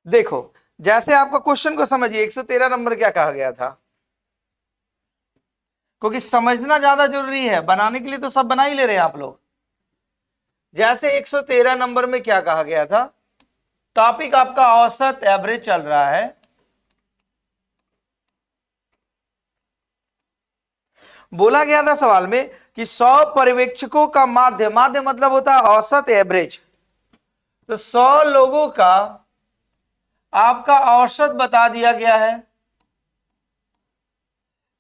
देखो जैसे आपका क्वेश्चन को समझिए, 113 नंबर क्या कहा गया था, क्योंकि समझना ज्यादा जरूरी है, बनाने के लिए तो सब बना ही ले रहे हैं आप लोग। जैसे 113 नंबर में क्या कहा गया था, टॉपिक आपका औसत एवरेज चल रहा है। बोला गया था सवाल में कि 100 पर्यवेक्षकों का माध्य, माध्य मतलब होता है औसत एवरेज, तो 100 लोगों का आपका औसत बता दिया गया है।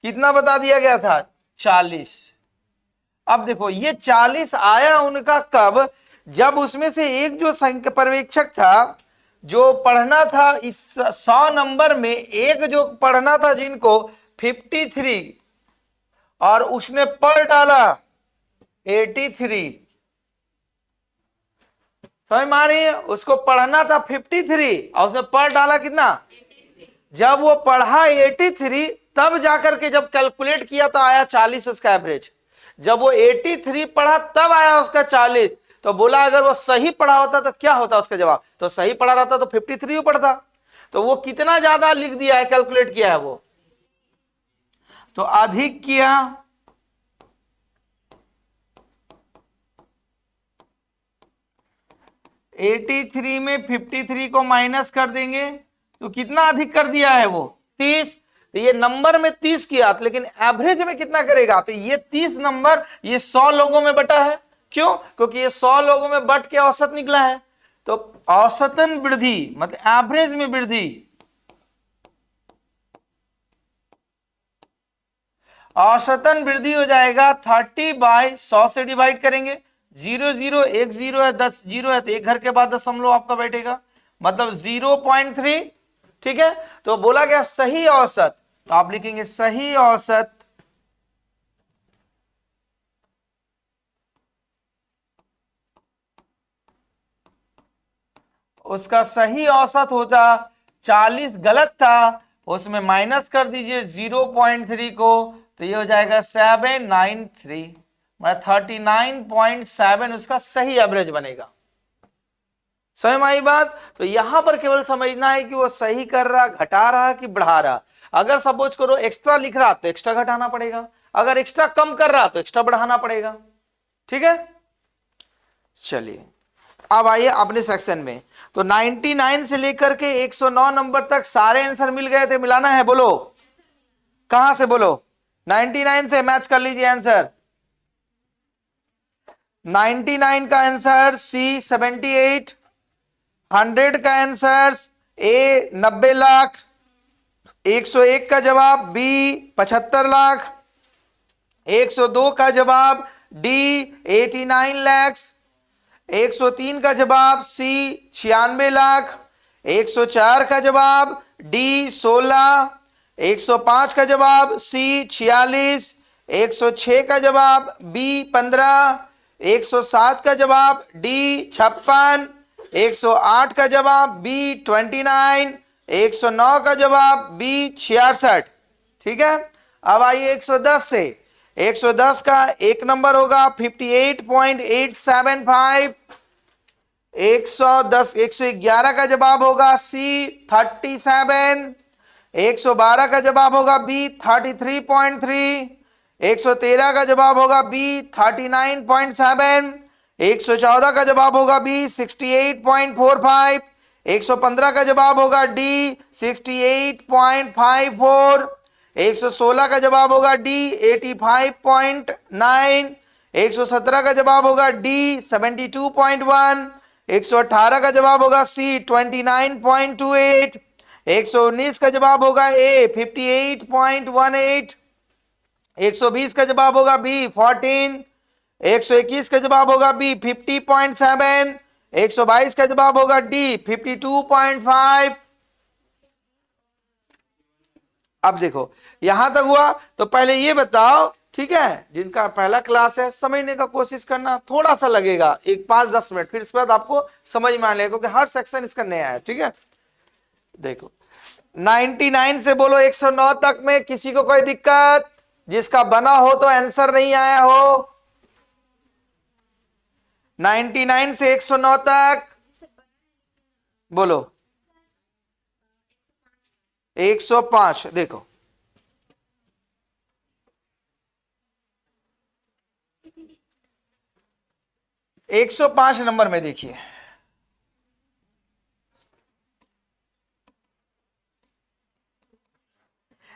कितना बता दिया गया था, 40। अब देखो ये 40 आया उनका कब, जब उसमें से एक जो पर्यवेक्षक था, जो पढ़ना था इस 100 नंबर में, एक जो पढ़ना था जिनको 53, और उसने पढ़ डाला 83। समझ में आ रही है, उसको पढ़ना था 53 और उसने पढ़ डाला कितना, जब वो पढ़ा 83 तब जाकर के जब कैलकुलेट किया तो आया 40 उसका एवरेज। जब वो 83 पढ़ा तब आया उसका 40। तो बोला अगर वो सही पढ़ा होता तो क्या होता उसका जवाब, तो सही पढ़ा रहता तो 53 पढ़ता। तो वो कितना ज्यादा लिख दिया है, कैलकुलेट किया है वो, तो अधिक किया। एटी थ्री में 53 को माइनस कर देंगे तो कितना अधिक कर दिया है वो, 30। तो ये नंबर में 30 किया, लेकिन एवरेज में कितना करेगा, तो ये 30 नंबर ये 100 लोगों में बटा है। क्यों, क्योंकि ये 100 लोगों में बट के औसत निकला है। तो औसतन वृद्धि मतलब एवरेज में वृद्धि, औसतन वृद्धि हो जाएगा 30/100 से डिवाइड करेंगे। 0 0 1 0 है, 10 0 है तो एक घर के बाद दशमलव आपका बैठेगा, मतलब 0.3। ठीक है, तो बोला गया सही औसत, तो आप लिखेंगे सही औसत उसका सही औसत होता 40, गलत था उसमें माइनस कर दीजिए 0.3 को, तो ये हो जाएगा 793, मतलब 39.7 उसका सही एवरेज बनेगा। समझ में आई बात। तो यहां पर केवल समझना है कि वो सही कर रहा, घटा रहा कि बढ़ा रहा। अगर सपोज करो एक्स्ट्रा लिख रहा तो एक्स्ट्रा घटाना पड़ेगा, अगर एक्स्ट्रा कम कर रहा तो एक्स्ट्रा बढ़ाना पड़ेगा। ठीक है, चलिए अब आइए अपने सेक्शन में। तो 99 से लेकर के 109 नंबर तक सारे आंसर मिल गए थे, मिलाना है, बोलो कहां से, बोलो 99 से मैच कर लीजिए आंसर। 99 का आंसर सी 78, 100 का आंसर ए 90 लाख, 101 का जवाब बी 75 लाख, 102 का जवाब डी 89 लाख, 103 का जवाब सी 96 लाख, 104 का जवाब डी 16, 105 का जवाब सी 46, 106 का जवाब बी 15, 107 का जवाब डी 56, 108 का जवाब बी 29, 109 का जवाब बी 66। ठीक है, अब आइए 110 से। 110 का एक नंबर होगा 58.875, 110 111 का जवाब होगा सी 37, 112 का जवाब होगा बी 33.3, 113 का जवाब होगा बी 39.7, 114 का जवाब होगा बी 68.45, 115 का जवाब होगा डी 68.54, 116 का जवाब होगा डी 85.9, 117 का जवाब होगा डी 72.1, 118 का जवाब होगा सी 29.28, 119 का जवाब होगा ए 58.18, 120 का जवाब होगा बी 14, 121 का जवाब होगा बी 50.7, 122 का जवाब होगा डी 52.5। अब देखो यहां तक हुआ, तो पहले ये बताओ, ठीक है, जिनका पहला क्लास है समझने का कोशिश करना, थोड़ा सा लगेगा एक 5-10 मिनट, फिर इसके बाद आपको समझ में आने लगेगा क्योंकि हर सेक्शन इसका नया है। ठीक है, देखो 99 से बोलो 109 तक में किसी को कोई दिक्कत, जिसका बना हो तो आंसर नहीं आया हो। 99 से 109 तक बोलो, 105 देखो, 105 नंबर में देखिए,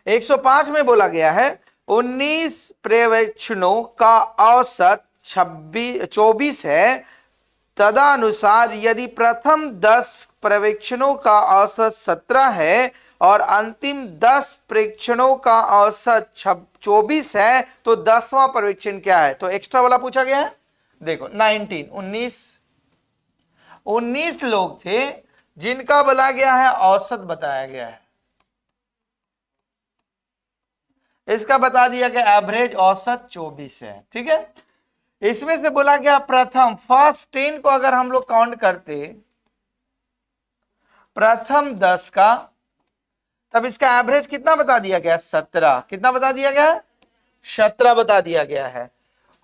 105 में बोला गया है 19 पर्यवेक्षणों का औसत 24 है, तदनुसार यदि प्रथम 10 पर्यवेक्षणों का औसत 17 है और अंतिम 10 परीक्षणों का औसत 24 है तो 10वां पर्यवेक्षण क्या है? तो एक्स्ट्रा वाला पूछा गया है, देखो 19 लोग थे जिनका बोला गया है औसत बताया गया है, इसका बता दिया गया एवरेज औसत 24 है, ठीक है। इसमें से बोला गया प्रथम फर्स्ट 10 को अगर हम लोग काउंट करते प्रथम 10 का, तब इसका एवरेज कितना बता दिया गया? 17। कितना बता दिया गया है? 17 बता दिया गया है।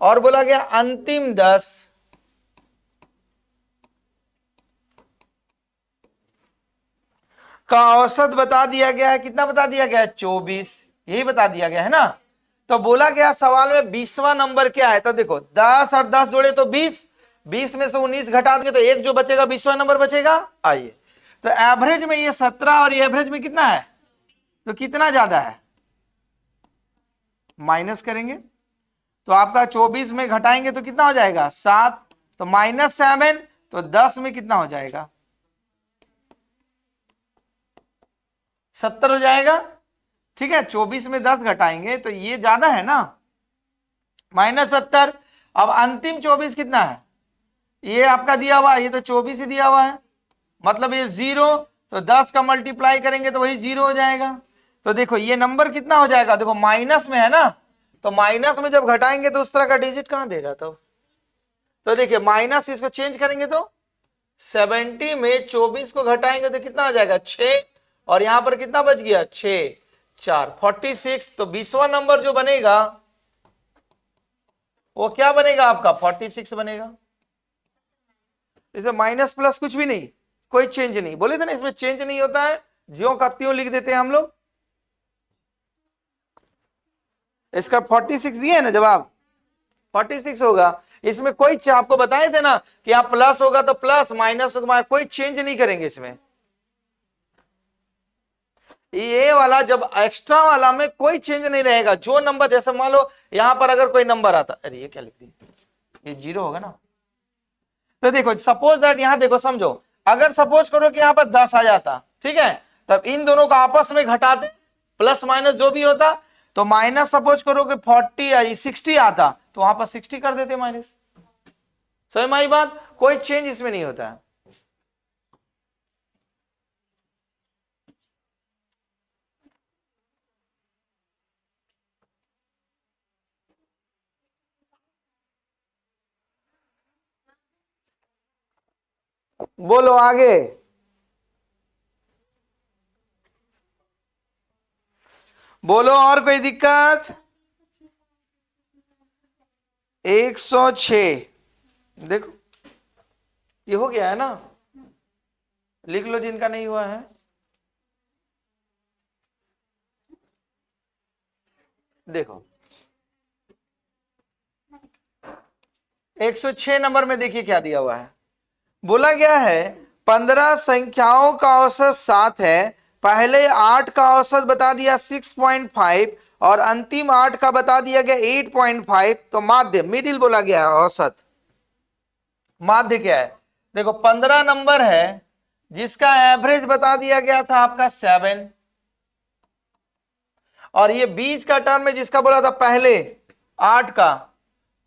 और बोला गया अंतिम 10 का औसत बता दिया गया है, कितना बता दिया गया है? 24, यही बता दिया गया है ना। तो बोला गया सवाल में 20वां नंबर क्या है? तो देखो 10 और 10 जोड़े तो 20, 20 में से 19 घटा देंगे तो एक जो बचेगा 20वां नंबर बचेगा। आइए, तो एवरेज में ये 17 और ये एवरेज में कितना है? तो कितना ज्यादा है? माइनस करेंगे तो आपका 24 में घटाएंगे तो कितना हो जाएगा? 7, तो -7, तो 10 में कितना हो जाएगा? 70 हो जाएगा, ठीक है। 24 में 10 घटाएंगे तो ये ज्यादा है ना, -70। अब अंतिम 24 कितना है? ये आपका दिया हुआ है, ये तो 24 ही दिया हुआ है, मतलब ये 0, तो 10 का मल्टीप्लाई करेंगे तो वही 0 हो जाएगा। तो देखो ये नंबर कितना हो जाएगा? देखो माइनस में है ना, तो माइनस में जब घटाएंगे तो उस तरह का डिजिट कहां दे रहा था? तो देखिए माइनस, इसको चेंज करेंगे तो 70 में 24 को घटाएंगे तो कितना हो जाएगा? 6, और यहां पर कितना बच गया? 6, 4, 46। तो 20वां नंबर जो बनेगा वो क्या बनेगा आपका? 46 बनेगा। इसमें माइनस प्लस कुछ भी नहीं, कोई चेंज नहीं, बोले थे ना इसमें चेंज नहीं होता है, ज्यों का त्यों लिख देते हैं हम लोग। इसका 46 दिया है ना जवाब, 46 होगा। इसमें कोई आपको बताए थे ना कि आप प्लस होगा तो प्लस, माइनस होगा, कोई चेंज नहीं करेंगे इसमें। ये वाला जब एक्स्ट्रा वाला में कोई चेंज नहीं रहेगा, जो नंबर, जैसे मान लो यहां पर अगर कोई नंबर आता, अरे ये क्या लिख दिया, ये 0 होगा ना। तो देखो सपोज दैट, यहां देखो समझो, अगर सपोज करो कि यहां पर 10 आ जाता, ठीक है, तब इन दोनों को आपस में घटाते, प्लस माइनस जो भी होता, तो माइनस सपोज करो कि 60 आता, तो वहां पर 60 कर देते माइनस। समझ में आई बात? कोई चेंज इसमें नहीं होता है। बोलो आगे, बोलो और कोई दिक्कत? 106 देखो ये हो गया है ना, लिख लो जिनका नहीं हुआ है। देखो 106 नंबर में देखिए क्या दिया हुआ है, बोला गया है 15 संख्याओं का औसत 7 है, पहले 8 का औसत बता दिया 6.5 और अंतिम 8 का बता दिया गया 8.5, तो माध्य मिडिल बोला गया है औसत। माध्य क्या है? देखो 15 नंबर है जिसका एवरेज बता दिया गया था आपका 7, और ये बीच का टर्म में जिसका बोला था पहले 8 का,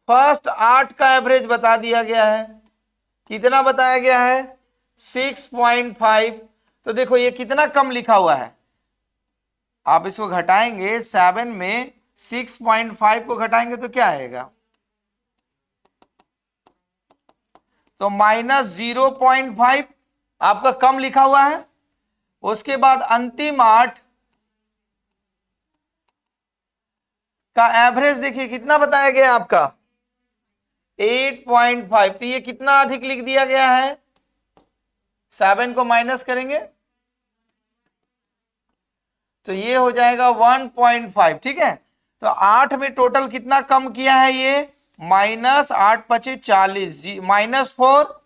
फर्स्ट 8 का एवरेज बता दिया गया है, कितना बताया गया है? 6.5। तो देखो ये कितना कम लिखा हुआ है, आप इसको घटाएंगे 7 में 6.5 को घटाएंगे तो क्या आएगा? तो -0.5 आपका कम लिखा हुआ है। उसके बाद अंतिम 8 का एवरेज देखिए कितना बताया गया आपका? 8.5। तो ये कितना अधिक लिख दिया गया है? 7 को माइनस करेंगे तो ये हो जाएगा 1.5, ठीक है। तो 8 में टोटल कितना कम किया है ये, -8×5=40, -4,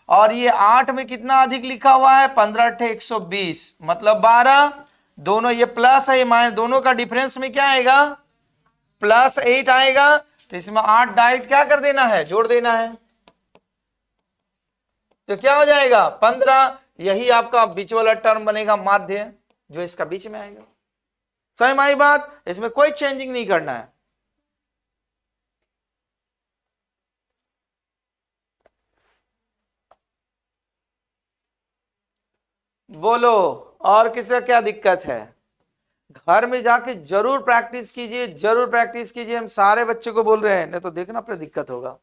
और ये 8 में कितना अधिक लिखा हुआ है, 15×8=120, मतलब 12। दोनों ये प्लस है, ये माइनस, दोनों का डिफरेंस में क्या आएगा, +8 आएगा। तो इसमें 8 डायरेक्ट क्या कर देना है, जोड़ देना है, तो क्या हो जाएगा 15। यही आपका बीच वाला टर्म बनेगा माध्य, जो इसका बीच में आएगा। समझ में आई बात, इसमें कोई चेंजिंग नहीं करना है। बोलो और किसी क्या दिक्कत है, घर में जाके जरूर प्रैक्टिस कीजिए, जरूर प्रैक्टिस कीजिए। हम सारे बच्चों को बोल रहे हैं, नहीं तो देखना फिर दिक्कत होगा।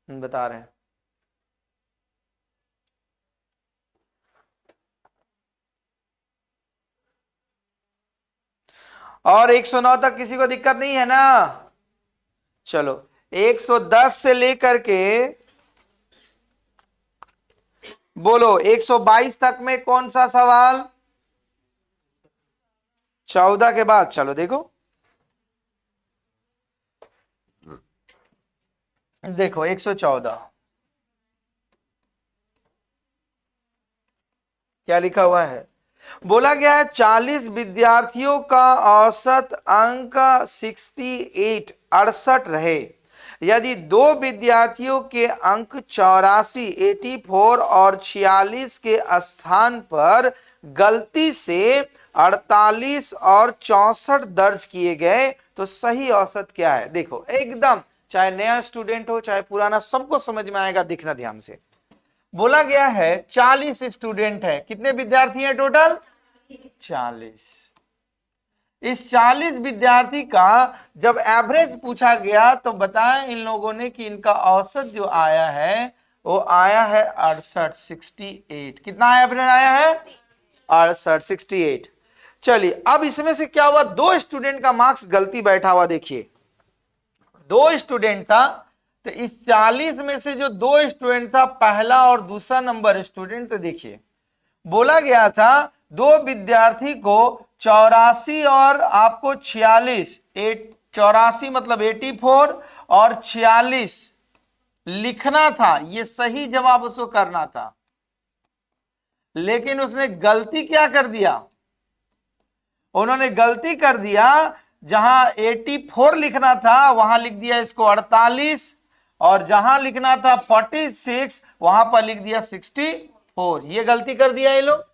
बता रहे हैं और 109 तक किसी को दिक्कत नहीं है ना। चलो 110 से लेकर के बोलो 122 तक में कौन सा सवाल, 14 के बाद। चलो देखो, देखो 114 क्या लिखा हुआ है, बोला गया है 40 विद्यार्थियों का औसत अंक 68 रहे। यदि 2 विद्यार्थियों के अंक 84 और 46 के स्थान पर गलती से 48 और 64 दर्ज किए गए तो सही औसत क्या है। देखो एकदम, चाहे नया स्टूडेंट हो चाहे पुराना, सबको समझ में आएगा, देखना ध्यान से। बोला गया है 40 स्टूडेंट है, कितने विद्यार्थी हैं टोटल, 40। इस 40 विद्यार्थी का जब एवरेज पूछा गया तो बताया इन लोगों ने कि इनका औसत जो आया है वो आया है 68। कितना एवरेज आया है, 68। चलिए अब इसमें से क्या हुआ, 2 स्टूडेंट का मार्क्स गलती बैठा हुआ, देखिए 2 स्टूडेंट था। तो इस 40 में से जो 2 स्टूडेंट था, पहला और दूसरा नंबर स्टूडेंट, तो देखिए बोला गया था 2 विद्यार्थी को 84 और आपको 46, 84 मतलब 84 और 46 लिखना था, ये सही जवाब उसको करना था। लेकिन उसने गलती क्या कर दिया, उन्होंने गलती कर दिया, जहां 84 लिखना था वहां लिख दिया इसको 48, और जहां लिखना था 46 वहां पर लिख दिया 64। ये गलती कर दिया ये लोग।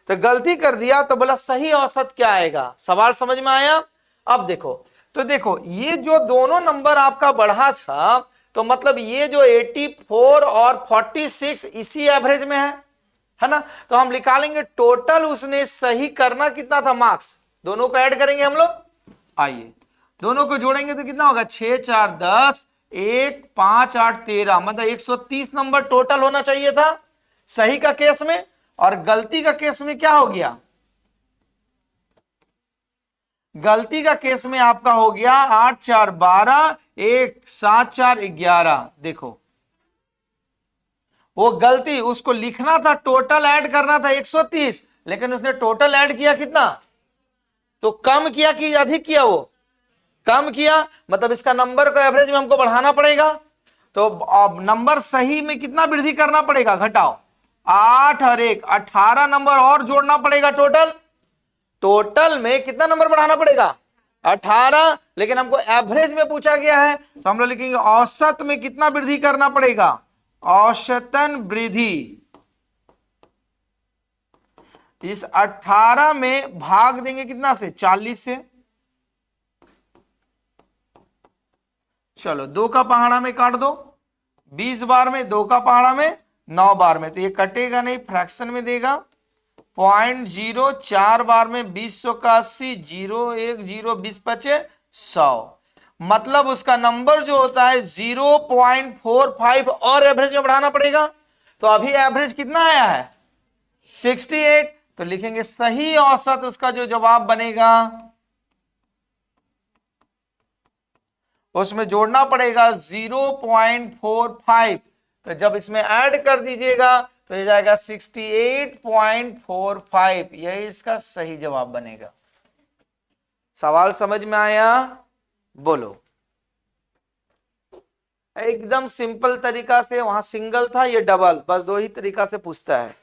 तो गलती कर दिया तो बोला सही औसत क्या आएगा, सवाल समझ में आया। अब देखो, तो देखो ये जो दोनों नंबर आपका बढ़ा था, तो मतलब ये जो 84 और 46 इसी एवरेज में है ना। तो हम निकालेंगे टोटल, उसने सही करना कितना था मार्क्स, दोनों को ऐड करेंगे हम लोग। आइए दोनों को जोड़ेंगे तो कितना होगा, 6 4 10, 1 5 8 13, मतलब 130 नंबर टोटल होना चाहिए था सही का केस में। और गलती का केस में क्या हो गया, गलती का केस में आपका हो गया 8 4 12, 1 7 4 11। देखो वो गलती, उसको लिखना था टोटल ऐड करना था 130, लेकिन उसने टोटल ऐड किया कितना, तो कम किया कि अधिक किया, वो कम किया, मतलब इसका नंबर को एवरेज में हमको बढ़ाना पड़ेगा। तो अब नंबर सही में कितना वृद्धि करना पड़ेगा, घटाओ 8 और 1 18 नंबर और जोड़ना पड़ेगा टोटल। टोटल में कितना नंबर बढ़ाना पड़ेगा, 18, लेकिन हमको एवरेज में पूछा गया है तो हम लोग लिखेंगे औसत में कितना वृद्धि करना पड़ेगा, औसतन वृद्धि। इस 18 में भाग देंगे कितना से, 40 से। चलो 2 का पहाड़ा में काट दो, 20 बार में, 2 का पहाड़ा में 9 बार में, तो ये कटेगा नहीं, फ्रैक्शन में देगा। 0.0 4 बार में 20 का 80, 0 1 0 20 25 100, मतलब उसका नंबर जो होता है 0.45 और एवरेज में बढ़ाना पड़ेगा। तो अभी एवरेज कितना आया है, 68। तो लिखेंगे सही औसत, उसका जो जवाब बनेगा उसमें जोड़ना पड़ेगा 0.45। तो जब इसमें ऐड कर दीजिएगा तो ये जाएगा 68.45, यही इसका सही जवाब बनेगा। सवाल समझ में आया? बोलो। एकदम सिंपल तरीका से, वहां सिंगल था, ये डबल, बस दो ही तरीका से पूछता है।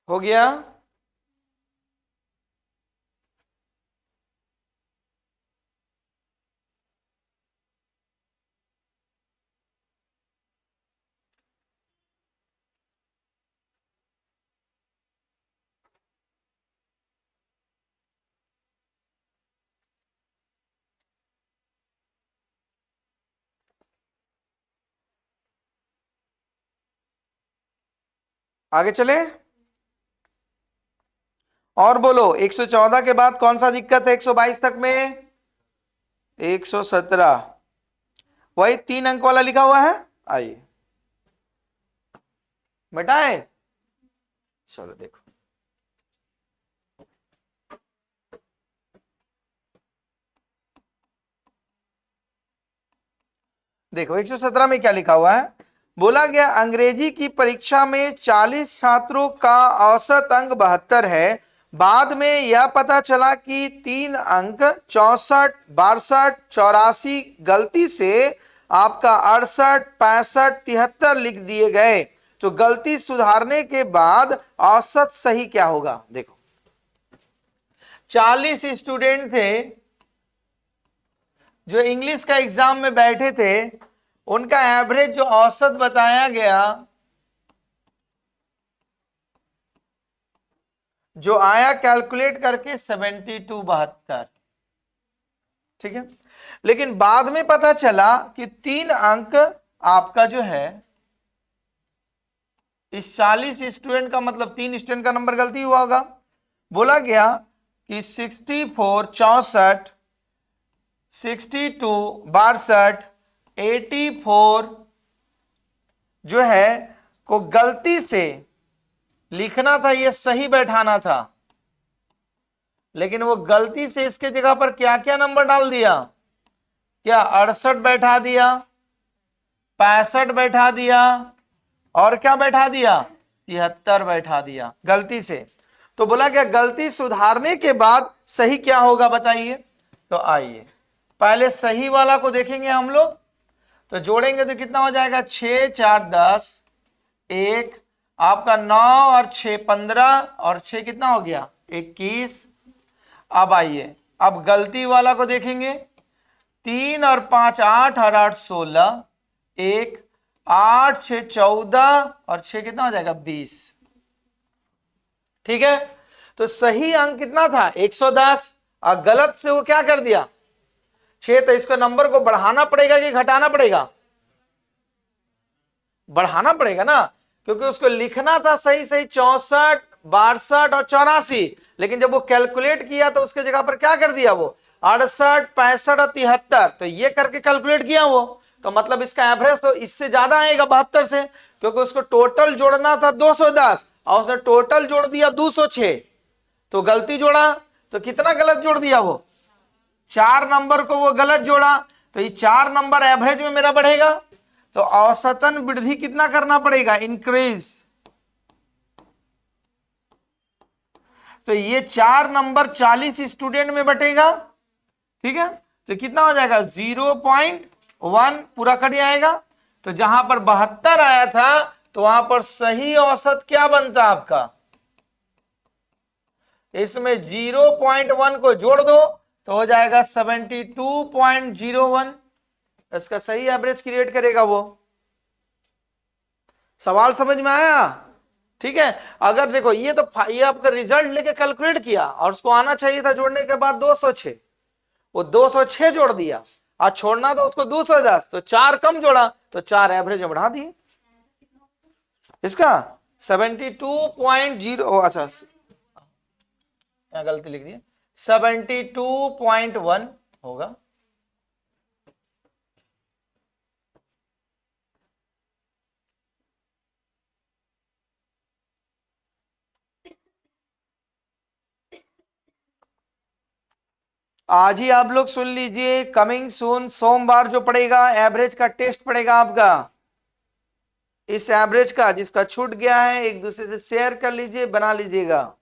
हो गया? आगे चले और बोलो। 114 के बाद कौन सा दिक्कत है 122 तक में? 117, वही 3 अंक वाला लिखा हुआ है। आइए बेटाए, चलो देखो। देखो 117 में क्या लिखा हुआ है। बोला गया अंग्रेजी की परीक्षा में 40 छात्रों का औसत अंक 72 है। बाद में यह पता चला कि 3 अंक 64, 62, 84 गलती से आपका 68, 65, 73 लिख दिए गए। तो गलती सुधारने के बाद औसत सही क्या होगा? देखो 40 स्टूडेंट थे जो इंग्लिश का एग्जाम में बैठे थे, उनका एवरेज जो औसत बताया गया, जो आया कैलकुलेट करके 72, 72। ठीक है, लेकिन बाद में पता चला कि 3 अंक आपका जो है इस 40 स्टूडेंट का, मतलब 3 स्टूडेंट का नंबर गलती हुआ होगा। बोला गया कि 64, 64, 62, 62, 84 जो है को गलती से लिखना था, ये सही बैठाना था, लेकिन वो गलती से इसके जगह पर क्या क्या नंबर डाल दिया? क्या 68 बैठा दिया, 65 बैठा दिया, और क्या बैठा दिया? 73 बैठा दिया गलती से। तो बोला क्या गलती सुधारने के बाद सही क्या होगा बताइए? तो आइए पहले सही वाला को देखेंगे हम लोग। तो जोड़ेंगे तो कितना हो जाएगा? 6, 4, 10, 1 आपका 9 और 6 15, और 6 कितना हो गया? 21। अब आइए अब गलती वाला को देखेंगे। 3 और 5 8 और 8 16, 1 8 6 14 और 6 कितना हो जाएगा? 20। ठीक है, तो सही अंक कितना था? 110, और गलत से वो क्या कर दिया? 6। तो इसको नंबर को बढ़ाना पड़ेगा कि घटाना पड़ेगा? बढ़ाना पड़ेगा ना, क्योंकि उसको लिखना था सही सही 64, 62 और 84, लेकिन जब वो कैलकुलेट किया तो उसके जगह पर क्या कर दिया? वो 68, 65 और 73, तो ये करके कैलकुलेट किया वो, तो मतलब इसका एवरेज तो इससे ज्यादा आएगा 72 से, क्योंकि उसको टोटल जोड़ना था 210 और उसने टोटल जोड़ दिया 206, तो गलती जोड़ा तो कितना गलत जोड़ दिया? वो 4 नंबर को वो गलत जोड़ा, तो ये 4 नंबर एवरेज में मेरा बढ़ेगा, तो औसतन वृद्धि कितना करना पड़ेगा? इंक्रीज। तो ये 4 नंबर 40 स्टूडेंट में बटेगा। ठीक है, तो कितना हो जाएगा 0.1 पूरा कट जाएगा। तो जहां पर 72 आया था तो वहां पर सही औसत क्या बनता आपका, इसमें 0.1 को जोड़ दो तो हो जाएगा 72.01। इसका सही एवरेज क्रिएट करेगा वो। सवाल समझ में आया? ठीक है। अगर देखो ये तो ये आपका रिजल्ट लेके कैलकुलेट किया और उसको आना चाहिए था जोड़ने के बाद 206, वो 206 जोड़ दिया और छोड़ना तो उसको 210, तो 4 कम जोड़ा तो 4 एवरेज में बढ़ा दिए इसका 72.0। अच्छा यहाँ गलती लिख दी, 72.1 होगा। आज ही आप लोग सुन लीजिए, कमिंग सून सोमवार जो पड़ेगा एवरेज का टेस्ट पड़ेगा आपका। इस एवरेज का जिसका छूट गया है एक दूसरे से शेयर कर लीजिए, बना लीजिएगा।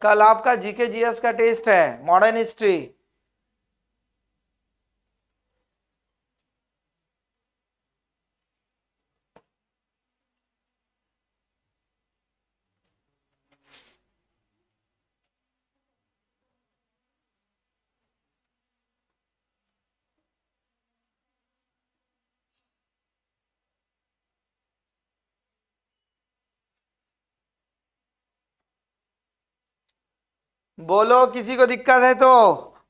कल आपका जीके जीएस का टेस्ट है, मॉडर्न हिस्ट्री। बोलो किसी को दिक्कत है तो,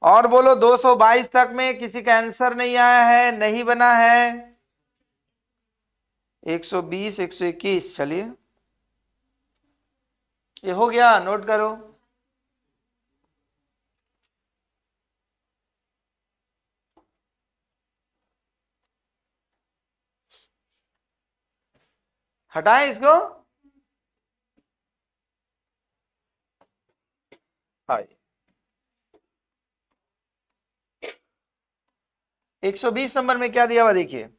और बोलो 222 तक में किसी का आंसर नहीं आया है, नहीं बना है। 120 121, चलिए ये हो गया, नोट करो। हटाएं इसको। हाय 120 नंबर में क्या दिया हुआ देखिए,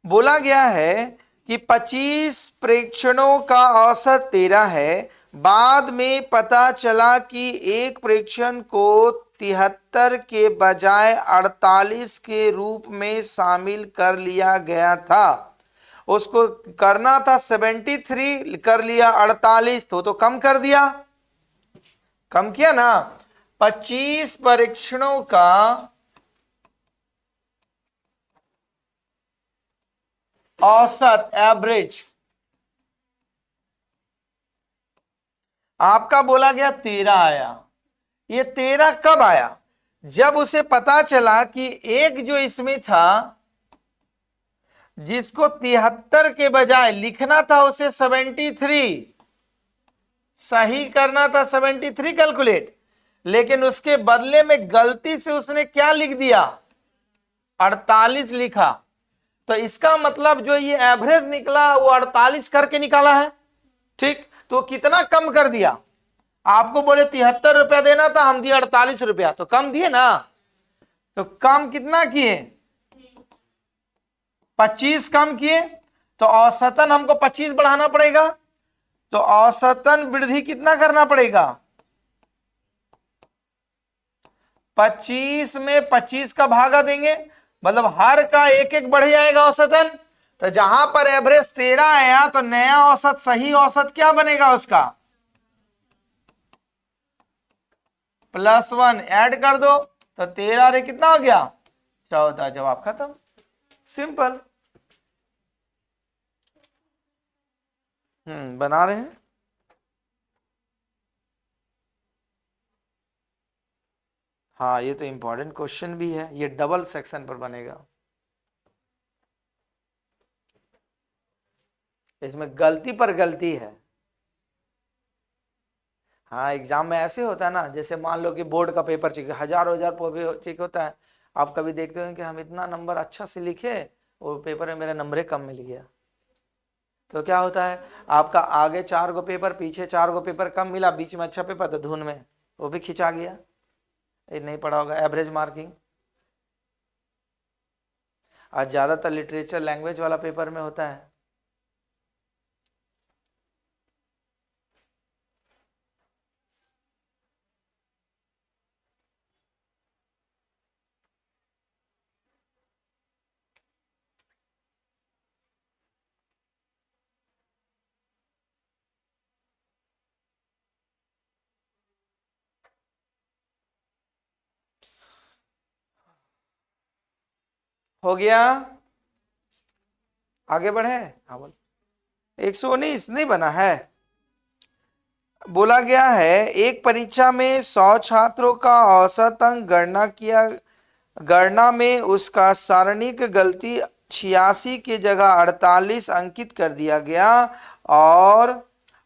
बोला गया है कि 25 प्रेक्षणों का औसत 13 है। बाद में पता चला कि एक प्रेक्षण को 73 के बजाय 48 के रूप में शामिल कर लिया गया था। उसको करना था 73, कर लिया 48, तो कम कर दिया, कम किया ना। 25 परीक्षणों का औसत एवरेज आपका बोला गया 13 आया। ये 13 कब आया, जब उसे पता चला कि एक जो इसमें था जिसको 73 के बजाय लिखना था उसे 73, सही करना था 73 कैलकुलेट, लेकिन उसके बदले में गलती से उसने क्या लिख दिया, 48 लिखा। तो इसका मतलब जो ये एवरेज निकला वो 48 करके निकाला है। ठीक, तो कितना कम कर दिया, आपको बोले 73 रुपया देना था, हम दिए 48 रुपया, तो कम दिए ना। तो कम कितना किए, 25 कम किए, तो औसतन हमको 25 बढ़ाना पड़ेगा। तो औसतन वृद्धि कितना करना पड़ेगा, 25 में 25 का भागा देंगे, मतलब हर का एक एक बढ़ जाएगा औसतन। तो जहां पर एवरेज 13 आया तो नया औसत, सही औसत क्या बनेगा उसका, +1 ऐड कर दो तो 13 रे कितना हो गया, 14। जवाब खत्म, सिंपल। बना रहे हैं। हाँ ये तो इंपॉर्टेंट क्वेश्चन भी है, ये डबल सेक्शन पर बनेगा। इसमें गलती पर गलती है। हाँ एग्जाम में ऐसे होता है ना, जैसे मान लो कि बोर्ड का पेपर चेक, हजारों हजार चेक होता है, आप कभी देखते हो कि हम इतना नंबर अच्छा से लिखे, वो पेपर में मेरा नंबर कम मिल गया। तो क्या होता है, आपका आगे 4 गो पेपर, पीछे 4 गो पेपर कम मिला, बीच में अच्छा पेपर, तो धुन में वो भी खिंचा गया। ये नहीं पढ़ा होगा एवरेज मार्किंग। आज ज्यादातर लिटरेचर लैंग्वेज वाला पेपर में होता है। हो गया, आगे बढ़े। हाँ बोल, 119 नहीं बना है। बोला गया है एक परीक्षा में 100 छात्रों का औसत अंक गणना में उसका सारणिक गलती 86 की जगह 48 अंकित कर दिया गया और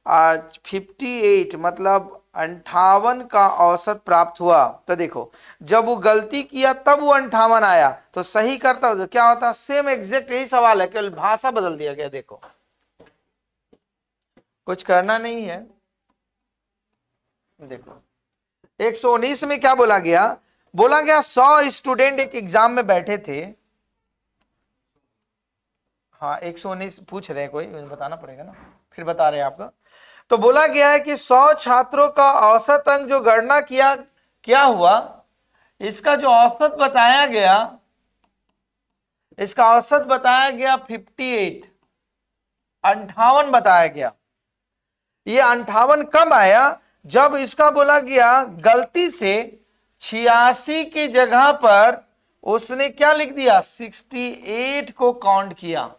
58 मतलब 58 का औसत प्राप्त हुआ। तो देखो जब वो गलती किया तब वो 58 आया, तो सही करता तो क्या होता, सेम एग्जैक्ट यही सवाल है, केवल भाषा बदल दिया गया। देखो कुछ करना नहीं है। देखो 119 में क्या बोला गया, बोला गया 100 स्टूडेंट एक एग्जाम में बैठे थे। हाँ 119 पूछ रहे हैं, कोई बताना पड़ेगा ना, फिर बता रहे हैं आपको। तो बोला गया है कि 100 छात्रों का औसत अंक जो गणना किया, क्या हुआ, इसका जो औसत बताया गया, इसका औसत बताया गया 58, 58 बताया गया। ये 58 कब आया, जब इसका बोला गया गलती से 86 की जगह पर उसने क्या लिख दिया, 68 को काउंट किया।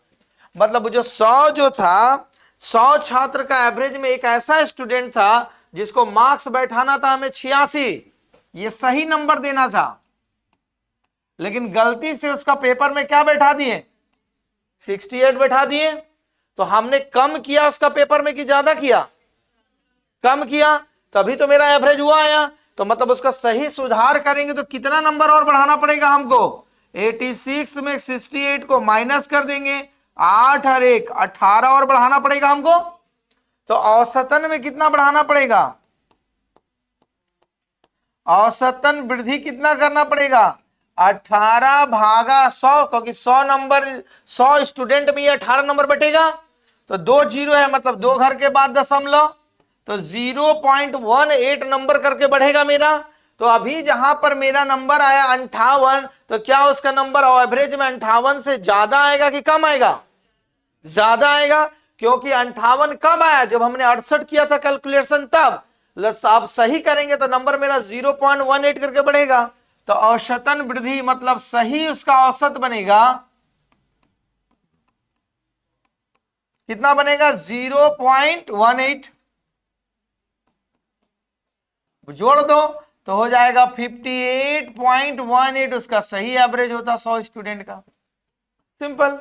मतलब जो 100 जो था, 100 छात्र का एवरेज में एक ऐसा स्टूडेंट था जिसको मार्क्स बैठाना था हमें 86, ये सही नंबर देना था, लेकिन गलती से उसका पेपर में क्या बैठा दिए, 68 बैठा दिए। तो हमने कम किया उसका पेपर में कि ज्यादा किया, कम किया, तभी तो मेरा एवरेज हुआ आया। तो मतलब उसका सही सुधार करेंगे तो कितना नंबर और बढ़ाना पड़ेगा हमको, 86 में 68 को माइनस कर देंगे, 8 और 1 18 और बढ़ाना पड़ेगा हमको। तो औसतन में कितना बढ़ाना पड़ेगा, औसतन वृद्धि कितना करना पड़ेगा, 18 भागा 100, क्योंकि 100 नंबर 100 स्टूडेंट में 18 नंबर बटेगा। तो 2 जीरो है, मतलब 2 घर के बाद दशमलव, तो 0.18 नंबर करके बढ़ेगा मेरा। तो अभी जहां पर मेरा नंबर आया 58, तो क्या उसका नंबर एवरेज में 58 से ज्यादा आएगा कि कम आएगा, ज्यादा आएगा, क्योंकि 58 कब आया, जब हमने 68 किया था कैलकुलेशन तब। आप सही करेंगे तो नंबर मेरा 0.18 करके बढ़ेगा। तो औसतन वृद्धि मतलब सही उसका औसत बनेगा, कितना बनेगा, 0.18, जोड़ दो तो हो जाएगा 58.18, उसका सही एवरेज होता 100 स्टूडेंट का। सिंपल।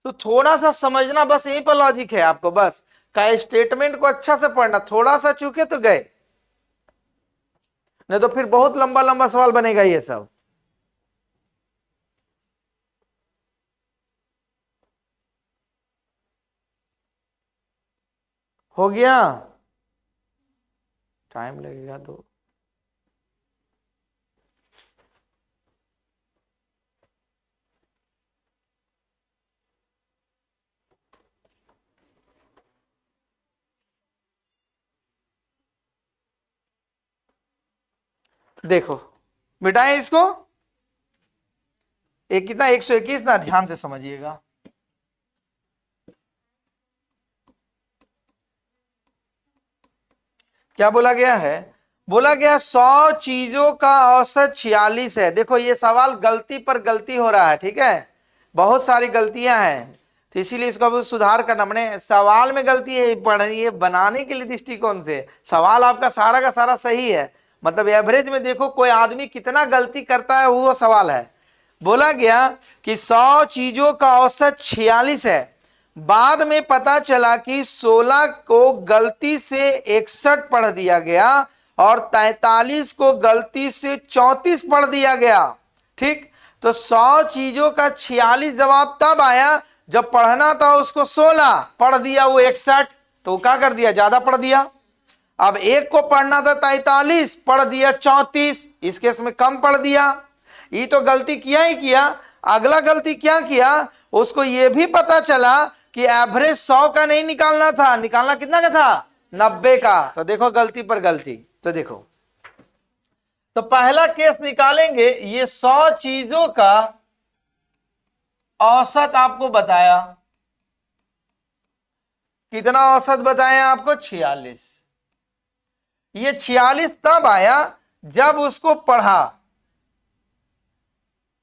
तो थोड़ा सा समझना, बस यहीं पर लॉजिक है आपको, बस का स्टेटमेंट को अच्छा से पढ़ना, थोड़ा सा चूके तो गए, नहीं तो फिर बहुत लंबा लंबा सवाल बनेगा ये सब। हो गया, टाइम लगेगा तो। देखो मिटाएं इसको, एक कितना 121 ना, ध्यान से समझिएगा। क्या बोला गया है, बोला गया 100 चीजों का औसत 46 है। देखो ये सवाल गलती पर गलती हो रहा है, ठीक है, बहुत सारी गलतियां हैं, तो इसीलिए इसको अब सुधार करना। मैंने सवाल में गलती है, पढ़िए बनाने के लिए दृष्टिकोण से सवाल आपका सारा का सारा सही है, मतलब एवरेज में देखो कोई आदमी कितना गलती करता है वो सवाल है। बोला गया कि 100 चीजों का औसत 46 है, बाद में पता चला कि 16 को गलती से 61 पढ़ दिया गया और 43 को गलती से 34 पढ़ दिया गया। ठीक, तो 100 चीजों का 46 जवाब तब आया जब पढ़ना था उसको 16, पढ़ दिया वो 61, तो क्या कर दिया, ज्यादा पढ़ दिया। अब एक को पढ़ना था 43, पढ़ दिया 34, इस केस में कम पढ़ दिया। ये तो गलती किया ही किया। अगला गलती क्या किया, उसको यह भी पता चला कि एवरेज 100 का नहीं निकालना था, निकालना कितना का था, 90 का। तो देखो गलती पर गलती। तो देखो, तो पहला केस निकालेंगे, ये 100 चीजों का औसत आपको बताया, कितना औसत बताया आपको, 46। ये 46 तब आया जब उसको पढ़ा,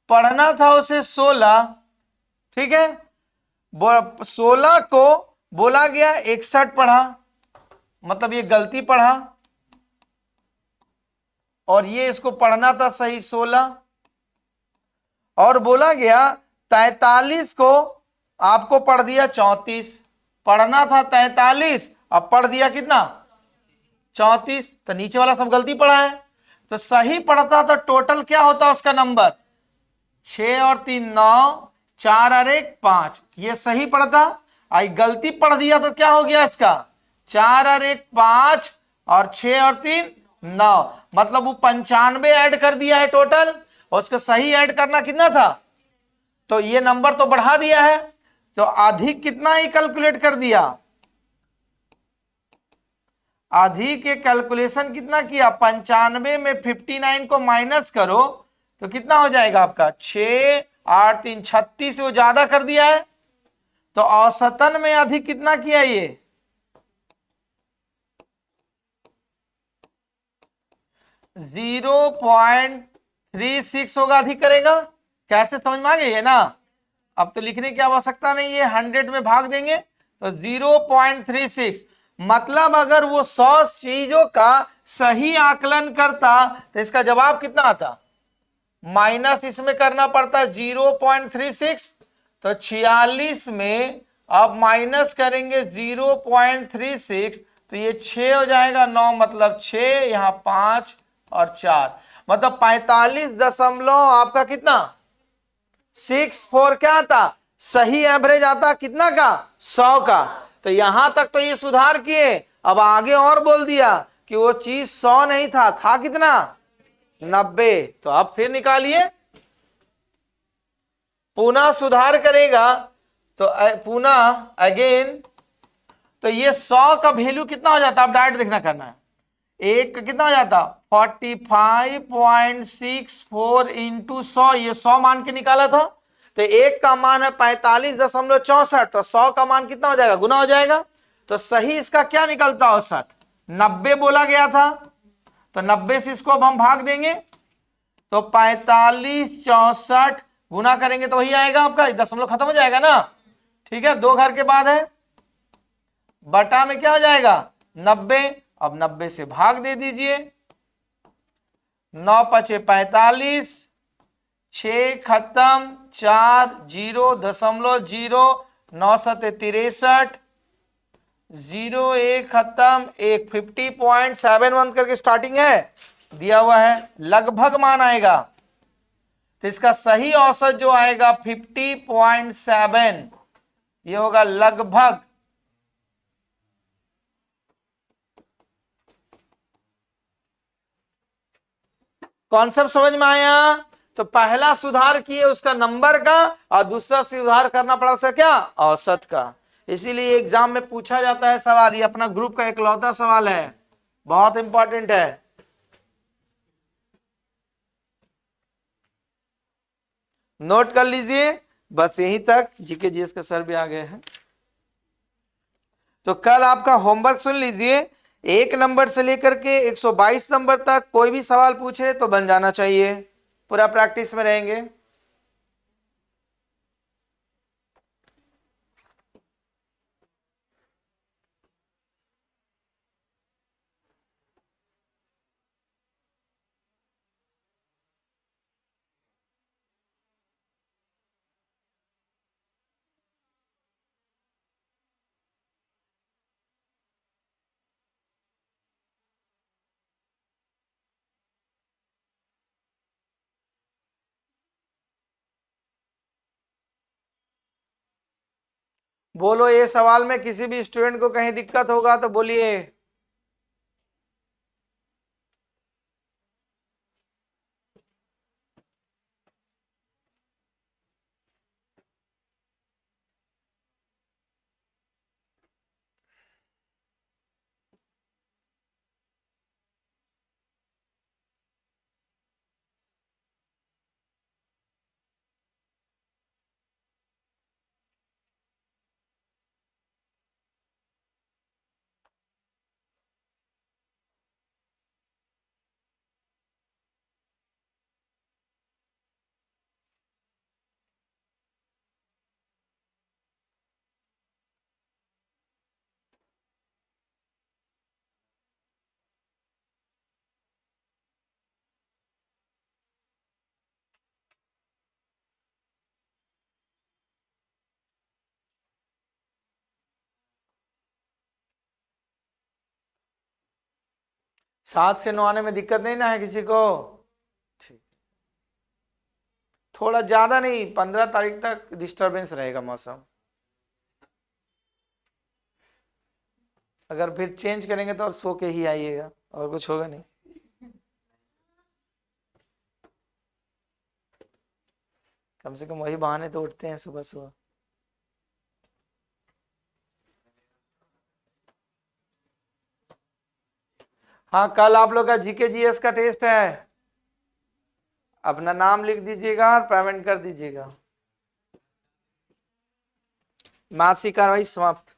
पढ़ना था उसे 16, ठीक है, 16 को बोला गया 61 पढ़ा, मतलब ये गलती पढ़ा, और ये इसको पढ़ना था सही 16, और बोला गया 43 को आपको पढ़ दिया 34, पढ़ना था 43, अब पढ़ दिया कितना 34, तो नीचे वाला सब गलती पढ़ा है। तो सही पढ़ता तो टोटल क्या होता उसका नंबर 6 और 3 9, 4 और 1 5, ये सही पढ़ता। आई गलती पढ़ दिया तो क्या हो गया इसका 4 और 1 5 और 6 और 3 9, मतलब वो 95 ऐड कर दिया है टोटल, और उसको सही ऐड करना कितना था, तो ये नंबर तो बढ़ा दिया है, तो अधिक कितना ही कैलकुलेट कर दिया, अधिक के कैलकुलेशन कितना किया, 95 में 59 को माइनस करो तो कितना हो जाएगा आपका 6 8 3 36, वो ज्यादा कर दिया है, तो औसतन में अधिक कितना किया ये 0.36 होगा, अधिक करेगा। कैसे समझ में आ गई है ना, अब तो लिखने की आवश्यकता नहीं है, 100 में भाग देंगे तो 0.36, मतलब अगर वो 100 चीजों का सही आकलन करता तो इसका जवाब कितना आता, माइनस इसमें करना पड़ता 0.36, तो 46 में अब माइनस करेंगे 0.36, तो ये 6 हो जाएगा 9, मतलब 6, यहां 5 और 4, मतलब 45 दशमलव आपका कितना 64 क्या आता, सही एवरेज आता कितना का 100 का। तो यहां तक तो ये सुधार किए, अब आगे और बोल दिया कि वो चीज 100 नहीं था कितना 90, तो अब फिर निकालिए, पुनः सुधार करेगा तो पुनः अगेन, तो ये 100 का वैल्यू कितना हो जाता, अब डायरेक्ट देखना करना है, एक का कितना हो जाता 45.64 इंटू 100, ये 100 मान के निकाला था, तो एक का मान है 45.64, तो 100 का मान कितना हो जाएगा, गुना हो जाएगा, तो सही इसका क्या निकलता औसत 90 बोला गया था, तो 90 से इसको अब हम भाग देंगे, तो 45 64 गुना करेंगे तो वही आएगा आपका, दशमलव खत्म हो जाएगा ना, ठीक है, 2 घर के बाद है, बटा में क्या हो जाएगा 90, अब 90 से भाग दे दीजिए, 9 पचे 45, 6 खत्म 4 0.0, 9 सते 63, 0 1 खत्म 1, 50.71 करके स्टार्टिंग है दिया हुआ है, लगभग मान आएगा, तो इसका सही औसत जो आएगा 50.7, ये होगा लगभग। कॉन्सेप्ट समझ में आया, तो पहला सुधार किए उसका नंबर का, और दूसरा सुधार करना पड़ा उसका क्या औसत का, इसीलिए एग्जाम में पूछा जाता है सवाल, ये अपना ग्रुप का इकलौता सवाल है, बहुत इंपॉर्टेंट है। नोट कर लीजिए, बस यहीं तक, जीके जीएस का सर भी आ गए हैं। तो कल आपका होमवर्क सुन लीजिए, 1 नंबर से लेकर के 122 नंबर तक कोई भी सवाल पूछे तो बन जाना चाहिए, पूरा प्रैक्टिस में रहेंगे। बोलो, ये सवाल में किसी भी स्टूडेंट को कहीं दिक्कत होगा तो बोलिए। 7 से 9 आने में दिक्कत नहीं ना है किसी को? ठीक, थोड़ा ज्यादा नहीं, 15 तारीख तक डिस्टरबेंस रहेगा मौसम। अगर फिर चेंज करेंगे तो सो के ही आइएगा, और कुछ होगा नहीं। कम से कम वही बहाने तो उठते हैं सुबह सुबह। हाँ, कल आप लोग का जीके जीएस का टेस्ट है। अपना नाम लिख दीजिएगा और पेमेंट कर दीजिएगा। मैथ्स की कार्रवाई समाप्त।